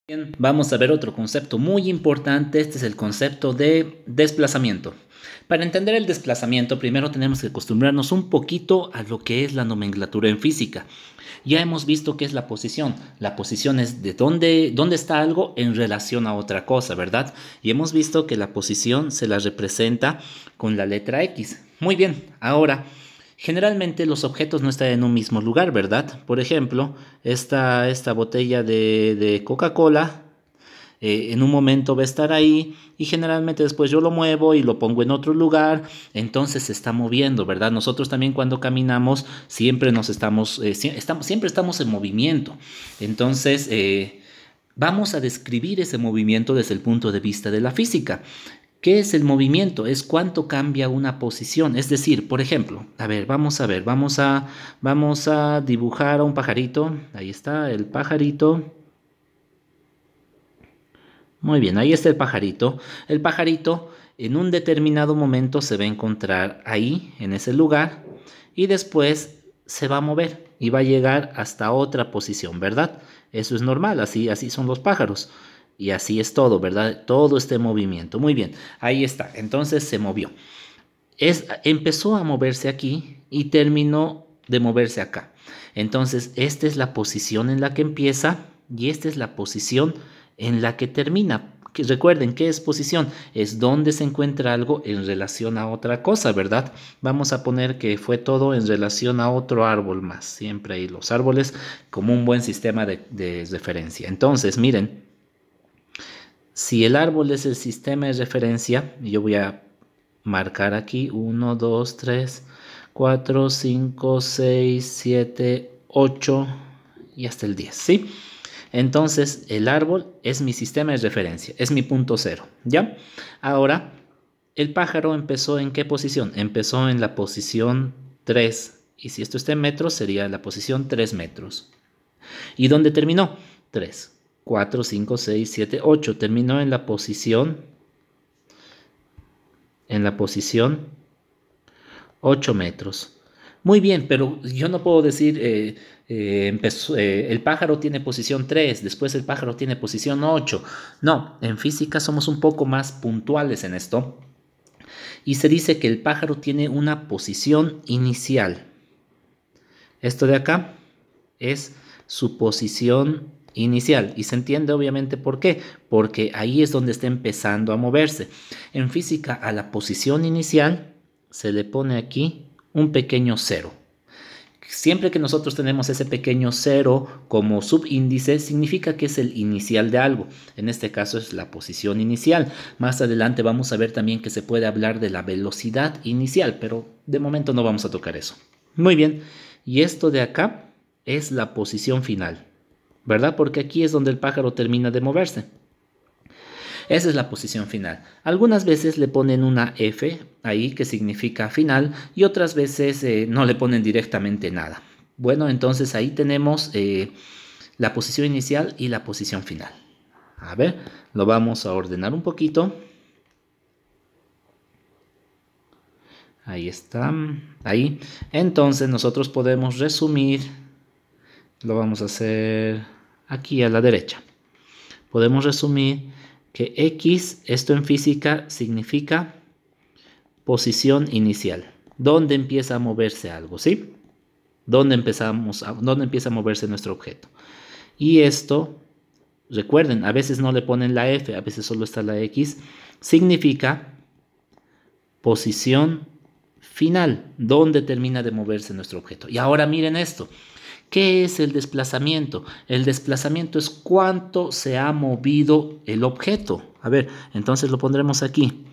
Bien, vamos a ver otro concepto muy importante. Este es el concepto de desplazamiento. Para entender el desplazamiento, primero tenemos que acostumbrarnos un poquito a lo que es la nomenclatura en física. Ya hemos visto qué es la posición. La posición es de dónde está algo en relación a otra cosa, ¿verdad? Y hemos visto que la posición se la representa con la letra X. Muy bien, ahora, generalmente los objetos no están en un mismo lugar, ¿verdad? Por ejemplo, esta botella de Coca-Cola en un momento va a estar ahí y generalmente después yo lo muevo y lo pongo en otro lugar, entonces se está moviendo, ¿verdad? Nosotros también cuando caminamos siempre siempre estamos en movimiento, entonces vamos a describir ese movimiento desde el punto de vista de la física. ¿Qué es el movimiento? Es cuánto cambia una posición. Es decir, por ejemplo, a ver, vamos a dibujar a un pajarito. Ahí está el pajarito. Muy bien, ahí está el pajarito. El pajarito en un determinado momento se va a encontrar ahí, en ese lugar, y después se va a mover y va a llegar hasta otra posición, ¿verdad? Eso es normal, así son los pájaros. Y así es todo, ¿verdad? Todo este movimiento. Muy bien, ahí está. Entonces se movió. Empezó a moverse aquí y terminó de moverse acá. Entonces, esta es la posición en la que empieza y esta es la posición en la que termina. Recuerden, ¿qué es posición? Es donde se encuentra algo en relación a otra cosa, ¿verdad? Vamos a poner que fue todo en relación a otro árbol más. Siempre hay los árboles como un buen sistema de referencia. Entonces, miren, si el árbol es el sistema de referencia, yo voy a marcar aquí 1, 2, 3, 4, 5, 6, 7, 8 y hasta el 10, ¿sí? Entonces el árbol es mi sistema de referencia, es mi punto cero, ¿ya? Ahora, el pájaro empezó ¿en qué posición? Empezó en la posición 3 y si esto está en metros sería la posición 3 metros. ¿Y dónde terminó? 3, 4, 5, 6, 7, 8. Terminó en la posición 8 metros. Muy bien, pero yo no puedo decir, el pájaro tiene posición 3, después el pájaro tiene posición 8. No, en física somos un poco más puntuales en esto. Y se dice que el pájaro tiene una posición inicial. Esto de acá es su posición inicial. Y se entiende obviamente por qué. Porque ahí es donde está empezando a moverse. En física, a la posición inicial se le pone aquí un pequeño cero. Siempre que nosotros tenemos ese pequeño cero como subíndice, significa que es el inicial de algo. En este caso es la posición inicial. Más adelante vamos a ver también que se puede hablar de la velocidad inicial, pero de momento no vamos a tocar eso. Muy bien, y esto de acá es la posición final, ¿verdad? Porque aquí es donde el pájaro termina de moverse. Esa es la posición final. Algunas veces le ponen una F ahí que significa final y otras veces no le ponen directamente nada. Bueno, entonces ahí tenemos la posición inicial y la posición final. A ver, lo vamos a ordenar un poquito. Ahí está, ahí. Entonces nosotros podemos resumir, lo vamos a hacer aquí a la derecha. Podemos resumir que X, esto en física significa posición inicial. ¿Dónde empieza a moverse algo? ¿Sí? ¿Dónde empieza a moverse nuestro objeto? Y esto, recuerden, a veces no le ponen la F, a veces solo está la X, significa posición final, ¿dónde termina de moverse nuestro objeto? Y ahora miren esto. ¿Qué es el desplazamiento? El desplazamiento es cuánto se ha movido el objeto. A ver, entonces lo pondremos aquí.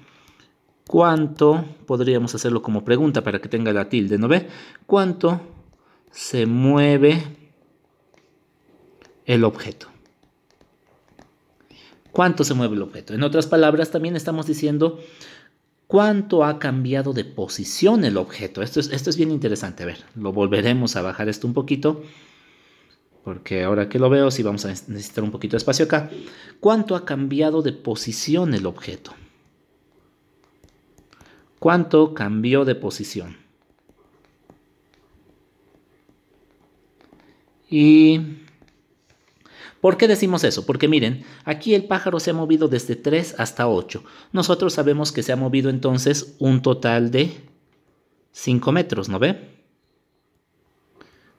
¿Cuánto? Podríamos hacerlo como pregunta para que tenga la tilde, ¿no ve? ¿Cuánto se mueve el objeto? ¿Cuánto se mueve el objeto? En otras palabras, también estamos diciendo cuánto ha cambiado de posición el objeto. Esto es bien interesante. A ver, lo volveremos a bajar esto un poquito. Porque ahora que lo veo, sí vamos a necesitar un poquito de espacio acá. ¿Cuánto ha cambiado de posición el objeto? ¿Cuánto cambió de posición? Y ¿Por qué decimos eso? Porque miren, aquí el pájaro se ha movido desde 3 hasta 8. Nosotros sabemos que se ha movido entonces un total de 5 metros, ¿no ve?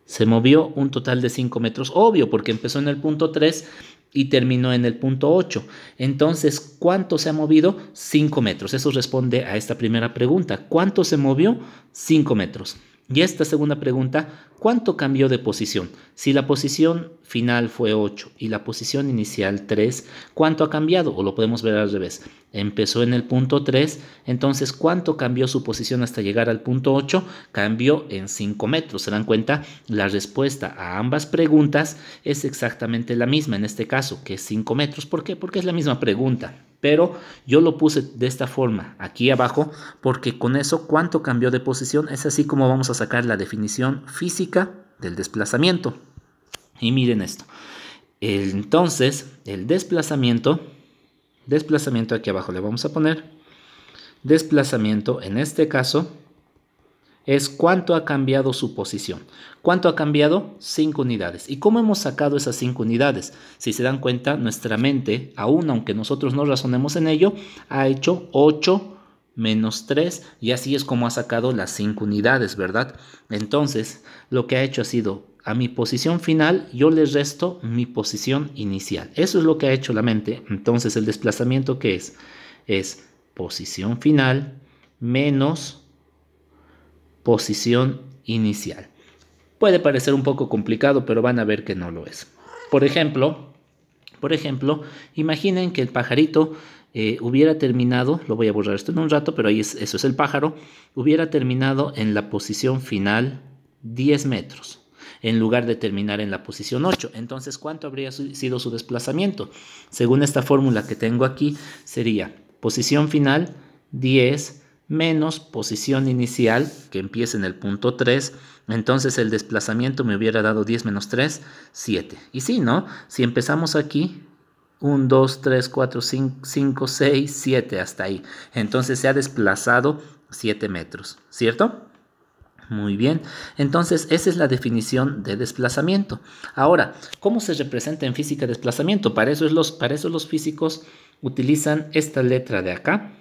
Se movió un total de 5 metros, obvio, porque empezó en el punto 3 y terminó en el punto 8. Entonces, ¿cuánto se ha movido? 5 metros. Eso responde a esta primera pregunta. ¿Cuánto se movió? 5 metros. Y esta segunda pregunta, ¿cuánto cambió de posición? Si la posición final fue 8 y la posición inicial 3, ¿cuánto ha cambiado? O lo podemos ver al revés. Empezó en el punto 3, entonces ¿cuánto cambió su posición hasta llegar al punto 8? Cambió en 5 metros. ¿Se dan cuenta? La respuesta a ambas preguntas es exactamente la misma en este caso, que es 5 metros. ¿Por qué? Porque es la misma pregunta. Pero yo lo puse de esta forma aquí abajo porque con eso cuánto cambió de posición es así como vamos a sacar la definición física del desplazamiento. Y miren esto. Entonces, el desplazamiento aquí abajo le vamos a poner desplazamiento en este caso es cuánto ha cambiado su posición. ¿Cuánto ha cambiado? 5 unidades. ¿Y cómo hemos sacado esas 5 unidades? Si se dan cuenta, nuestra mente, aún aunque nosotros no razonemos en ello, ha hecho 8 menos 3 y así es como ha sacado las 5 unidades, ¿verdad? Entonces, lo que ha hecho ha sido, a mi posición final, yo le resto mi posición inicial. Eso es lo que ha hecho la mente. Entonces, el desplazamiento, ¿qué es? Es posición final menos posición inicial. Puede parecer un poco complicado, pero van a ver que no lo es. Por ejemplo, imaginen que el pajarito hubiera terminado, lo voy a borrar esto en un rato, pero ahí eso es el pájaro, hubiera terminado en la posición final 10 metros, en lugar de terminar en la posición 8. Entonces, ¿cuánto habría sido su desplazamiento? Según esta fórmula que tengo aquí, sería posición final 10 menos posición inicial, que empieza en el punto 3, entonces el desplazamiento me hubiera dado 10 menos 3, 7. Y sí, ¿no? Si empezamos aquí, 1, 2, 3, 4, 5, 6, 7, hasta ahí. Entonces se ha desplazado 7 metros, ¿cierto? Muy bien, entonces esa es la definición de desplazamiento. Ahora, ¿cómo se representa en física desplazamiento? Para eso los físicos utilizan esta letra de acá,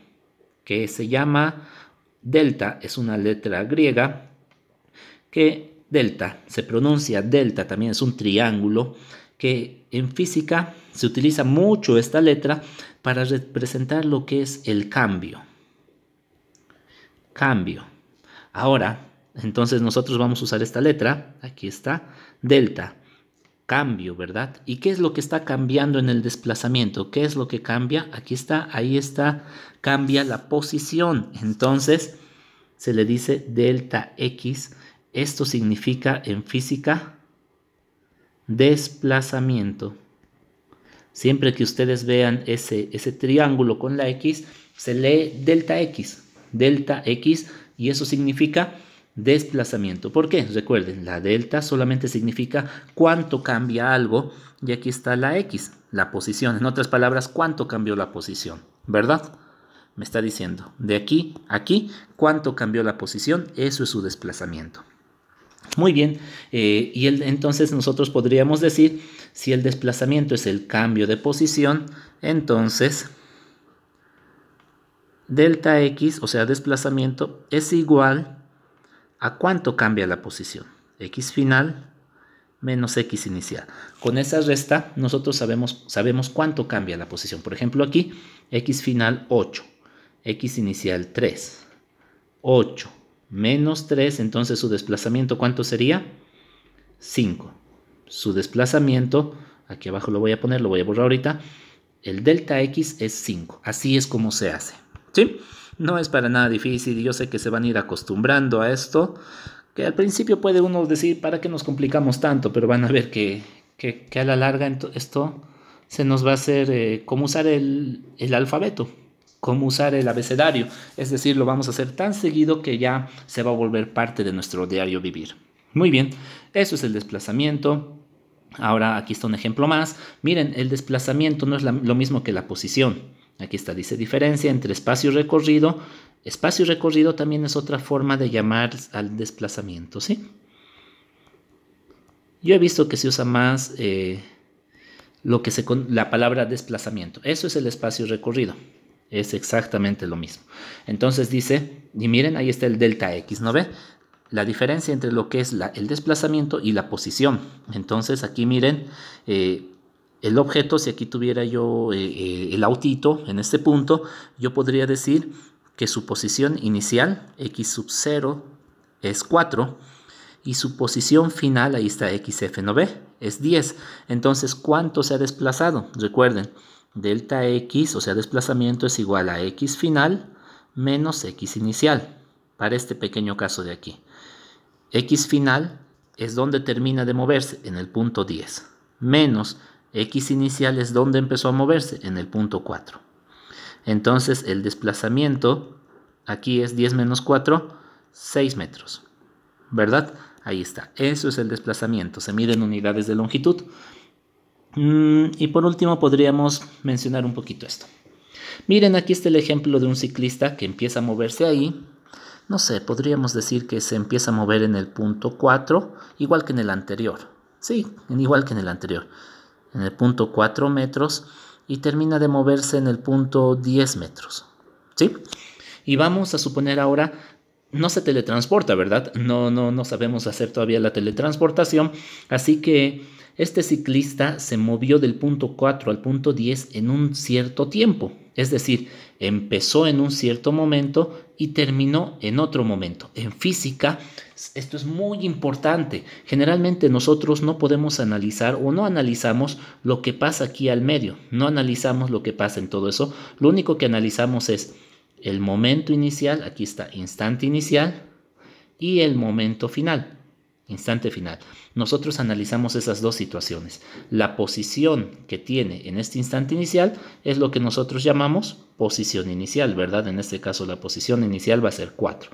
que se llama delta, es una letra griega, que delta, se pronuncia delta, también es un triángulo, que en física se utiliza mucho esta letra para representar lo que es el cambio. Cambio. Ahora, entonces nosotros vamos a usar esta letra, aquí está, delta. Cambio, ¿verdad? ¿Y qué es lo que está cambiando en el desplazamiento? ¿Qué es lo que cambia? Aquí está, ahí está, cambia la posición. Entonces, se le dice delta X. Esto significa en física desplazamiento. Siempre que ustedes vean ese triángulo con la X, se lee delta X, y eso significa desplazamiento. ¿Por qué? Recuerden, la delta solamente significa cuánto cambia algo y aquí está la X, la posición. En otras palabras, cuánto cambió la posición, ¿verdad? Me está diciendo, de aquí a aquí, cuánto cambió la posición, eso es su desplazamiento. Muy bien, entonces nosotros podríamos decir, si el desplazamiento es el cambio de posición, entonces delta X, o sea, desplazamiento, es igual a cuánto cambia la posición. X final menos X inicial. Con esa resta, nosotros sabemos cuánto cambia la posición. Por ejemplo, aquí, X final 8, X inicial 3, 8 menos 3, entonces su desplazamiento, ¿cuánto sería? 5. Su desplazamiento, aquí abajo lo voy a poner, lo voy a borrar ahorita, el delta X es 5. Así es como se hace, ¿sí? No es para nada difícil y yo sé que se van a ir acostumbrando a esto, que al principio puede uno decir, ¿para qué nos complicamos tanto? Pero van a ver que a la larga esto se nos va a hacer como usar el alfabeto, como usar el abecedario. Es decir, lo vamos a hacer tan seguido que ya se va a volver parte de nuestro diario vivir. Muy bien, eso es el desplazamiento. Ahora aquí está un ejemplo más. Miren, el desplazamiento no es lo mismo que la posición. Aquí está, dice diferencia entre espacio y recorrido. Espacio y recorrido también es otra forma de llamar al desplazamiento, ¿sí? Yo he visto que se usa más la palabra desplazamiento. Eso es el espacio recorrido. Es exactamente lo mismo. Entonces dice, y miren, ahí está el delta X, ¿no ve? La diferencia entre lo que es el desplazamiento y la posición. Entonces aquí miren, el objeto, si aquí tuviera yo el autito en este punto, yo podría decir que su posición inicial, x sub 0, es 4. Y su posición final, ahí está xf, ¿no ve? Es 10. Entonces, ¿cuánto se ha desplazado? Recuerden, delta x, o sea, desplazamiento es igual a x final menos x inicial, para este pequeño caso de aquí. X final es donde termina de moverse, en el punto 10, menos x inicial es donde empezó a moverse, en el punto 4. Entonces, el desplazamiento aquí es 10 menos 4, 6 metros, ¿verdad? Ahí está, eso es el desplazamiento, se mide en unidades de longitud. Y por último podríamos mencionar un poquito esto. Miren, aquí está el ejemplo de un ciclista que empieza a moverse ahí. No sé, podríamos decir que se empieza a mover en el punto 4, igual que en el anterior. Sí, igual que en el anterior. En el punto 4 metros y termina de moverse en el punto 10 metros. ¿Sí? Y vamos a suponer ahora, no se teletransporta, ¿verdad? No sabemos hacer todavía la teletransportación, así que este ciclista se movió del punto 4 al punto 10 en un cierto tiempo. Es decir, empezó en un cierto momento y terminó en otro momento. En física, esto es muy importante. Generalmente nosotros no podemos analizar o no analizamos lo que pasa aquí al medio. No analizamos lo que pasa en todo eso. Lo único que analizamos es el momento inicial, aquí está, instante inicial, y el momento final, instante final. Nosotros analizamos esas dos situaciones. La posición que tiene en este instante inicial es lo que nosotros llamamos posición inicial, ¿verdad? En este caso la posición inicial va a ser 4.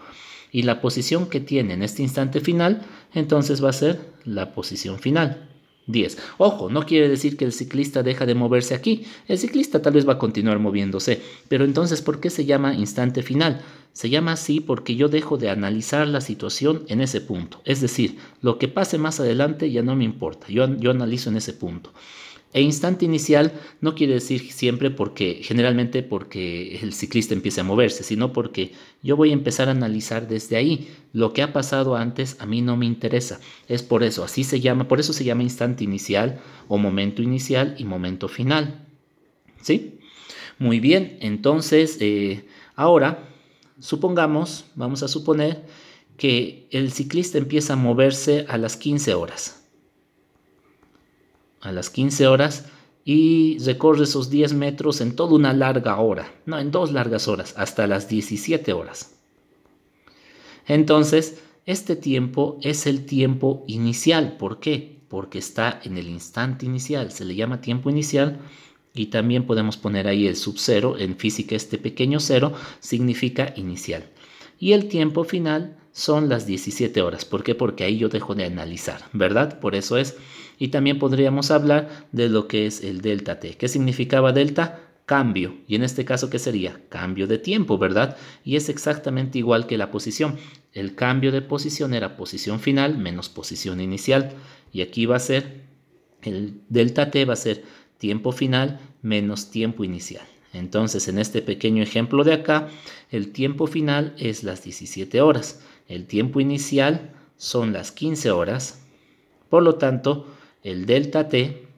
Y la posición que tiene en este instante final, entonces va a ser la posición final, 10. Ojo, no quiere decir que el ciclista deja de moverse aquí. El ciclista tal vez va a continuar moviéndose. Pero entonces, ¿por qué se llama instante final? Se llama así porque yo dejo de analizar la situación en ese punto. Es decir, lo que pase más adelante ya no me importa. Yo analizo en ese punto. E instante inicial no quiere decir siempre generalmente porque el ciclista empiece a moverse, sino porque yo voy a empezar a analizar desde ahí. Lo que ha pasado antes a mí no me interesa. Es por eso, por eso se llama instante inicial o momento inicial y momento final. ¿Sí? Muy bien, entonces ahora vamos a suponer que el ciclista empieza a moverse a las 15 horas. A las 15 horas y recorre esos 10 metros en toda una larga hora, no, en 2 largas horas, hasta las 17 horas. Entonces, este tiempo es el tiempo inicial. ¿Por qué? Porque está en el instante inicial, se le llama tiempo inicial y también podemos poner ahí el sub cero. En física este pequeño cero significa inicial. Y el tiempo final son las 17 horas. ¿Por qué? Porque ahí yo dejo de analizar, ¿verdad? Por eso es. Y también podríamos hablar de lo que es el delta t. ¿Qué significaba delta? Cambio. Y en este caso, ¿qué sería? Cambio de tiempo, ¿verdad? Y es exactamente igual que la posición. El cambio de posición era posición final menos posición inicial. Y aquí va a ser, el delta t va a ser tiempo final menos tiempo inicial. Entonces, en este pequeño ejemplo de acá, el tiempo final es las 17 horas. El tiempo inicial son las 15 horas. Por lo tanto, el delta t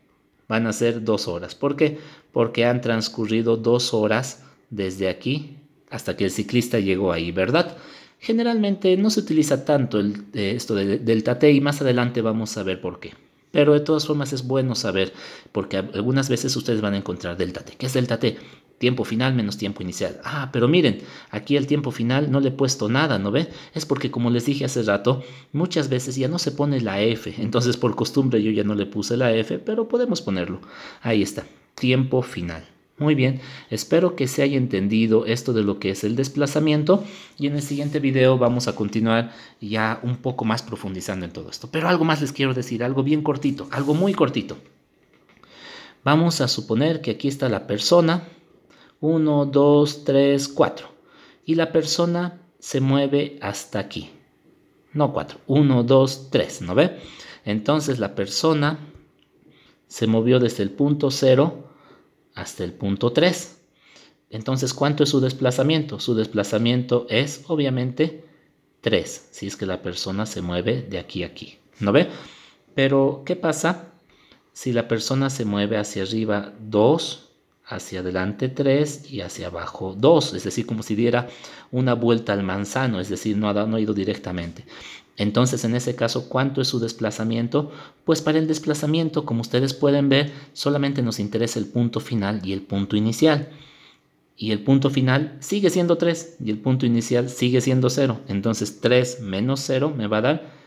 van a ser 2 horas. ¿Por qué? Porque han transcurrido 2 horas desde aquí hasta que el ciclista llegó ahí, ¿verdad? Generalmente no se utiliza tanto esto de delta t y más adelante vamos a ver por qué. Pero de todas formas es bueno saber porque algunas veces ustedes van a encontrar delta t. ¿Qué es delta t? Tiempo final menos tiempo inicial. Ah, pero miren, aquí el tiempo final no le he puesto nada, ¿no ve? Es porque como les dije hace rato, muchas veces ya no se pone la F. Entonces por costumbre yo ya no le puse la F, pero podemos ponerlo. Ahí está, tiempo final. Muy bien, espero que se haya entendido esto de lo que es el desplazamiento y en el siguiente video vamos a continuar ya un poco más profundizando en todo esto. Pero algo más les quiero decir, algo bien cortito, algo muy cortito. Vamos a suponer que aquí está la persona, 1, 2, 3, 4 y la persona se mueve hasta aquí. No 4, 1, 2, 3, ¿no ve? Entonces la persona se movió desde el punto 0 hasta el punto 3. Entonces, ¿cuánto es su desplazamiento? Su desplazamiento es, obviamente, 3, si es que la persona se mueve de aquí a aquí, ¿no ve? Pero, ¿qué pasa si la persona se mueve hacia arriba 2, hacia adelante 3 y hacia abajo 2? Es decir, como si diera una vuelta al manzano, es decir, no ha ido directamente. Entonces, en ese caso, ¿cuánto es su desplazamiento? Pues para el desplazamiento, como ustedes pueden ver, solamente nos interesa el punto final y el punto inicial. Y el punto final sigue siendo 3 y el punto inicial sigue siendo 0. Entonces 3 menos 0 me va a dar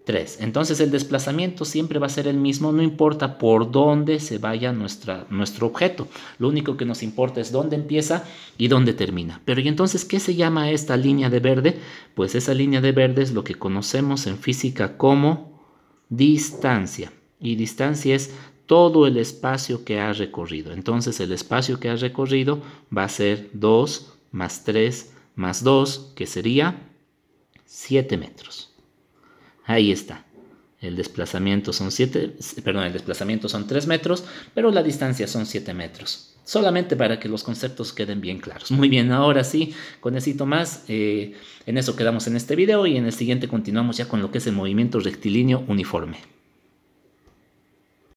3. Entonces el desplazamiento siempre va a ser el mismo, no importa por dónde se vaya nuestro objeto. Lo único que nos importa es dónde empieza y dónde termina. Pero ¿y entonces qué se llama esta línea de verde? Pues esa línea de verde es lo que conocemos en física como distancia. Y distancia es todo el espacio que ha recorrido. Entonces el espacio que ha recorrido va a ser 2 más 3 más 2, que sería 7 metros. Ahí está. El desplazamiento son 3 metros, pero la distancia son 7 metros. Solamente para que los conceptos queden bien claros. Muy bien, ahora sí, con eso más, en eso quedamos en este video y en el siguiente continuamos ya con lo que es el movimiento rectilíneo uniforme.